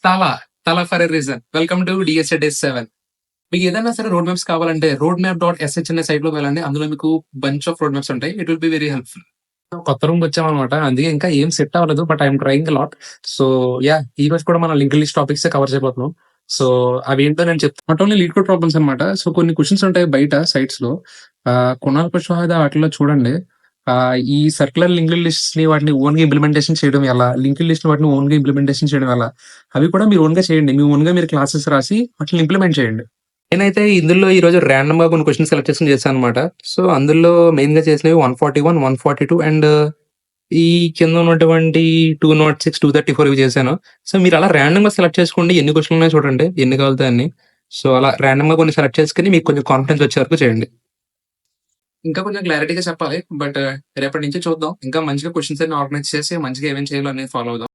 తల. తల for a reason. Welcome to DSA day 7. మీకు ఏదైనా సరే రోడ్ మ్యాప్స్ కావాలంటే రోడ్ మ్యాప్ డాట్ ఎస్హెచ్ అనే సైట్ లోకి వెళ్ళండి. అందులో మీకు బంచ్ ఆఫ్ రోడ్ మ్యాప్స్ ఉంటాయి. It will be very helpful. కొత్త రూమ్ వచ్చామన్నమాట. అందుకే ఇంకా ఏం సెట్ అవ్వలేదు. But I'm trying lot. So yeah, ఈ రోజు కూడా మనం లింక్ లిస్ట్ టాపిక్స్ కవర్ చేయబోతున్నాం. సో అవి ఏంటో నేను చెప్తాను. Not only lead code problems అనమాట. సో కొన్ని క్వశ్చన్స్ ఉంటాయి బయట సైట్స్ లో. కొనాల్ షాహిదా వాటిలో చూడండి. ఈ సర్క్యులర్ లింక్ లిస్ట్ ని వాటిని ఓన్ గా ఇంప్లిమెంటేషన్ చేయడం ఎలా, లింక్ లిస్ట్ వాటిని ఓన్ గా ఇంప్లిమెంటేషన్ చేయడం ఎలా, అవి కూడా మీరు ఓన్ గా చేయండి. మీ ఓన్ గా మీరు క్లాసెస్ రాసి వాటిని ఇంప్లిమెంట్ చేయండి. నేనైతే ఇందులో ఈ రోజు ర్యాండమ్ గా కొన్ని క్వశ్చన్స్ సెలెక్ట్ చేసాను అనమాట. సో అందులో మెయిన్ గా చేసినవి 141, 142 అండ్ ఈ కింద ఉన్నటువంటి 206, 234 ఇవి చేశాను. సో మీరు అలా ర్యాండమ్ గా సెలెక్ట్ చేసుకోండి. ఎన్ని క్వశ్చన్లు ఉన్నాయో చూడండి, ఎన్ని కావాలితే అన్ని. సో అలా ర్యాండమ్ గా కొన్ని సెలెక్ట్ చేసుకుని మీకు కొంచెం కాన్ఫిడెన్స్ వచ్చే వరకు చేయండి. ఇంకా కొంచెం క్లారిటీగా చెప్పాలి, బట్ రేపటి నుంచి చూద్దాం. ఇంకా మంచిగా క్వశ్చన్స్ అన్ని ఆర్గనైజ్ చేసి మంచిగా ఏమేం చేయాలో అనేది ఫాలో అవుదాం.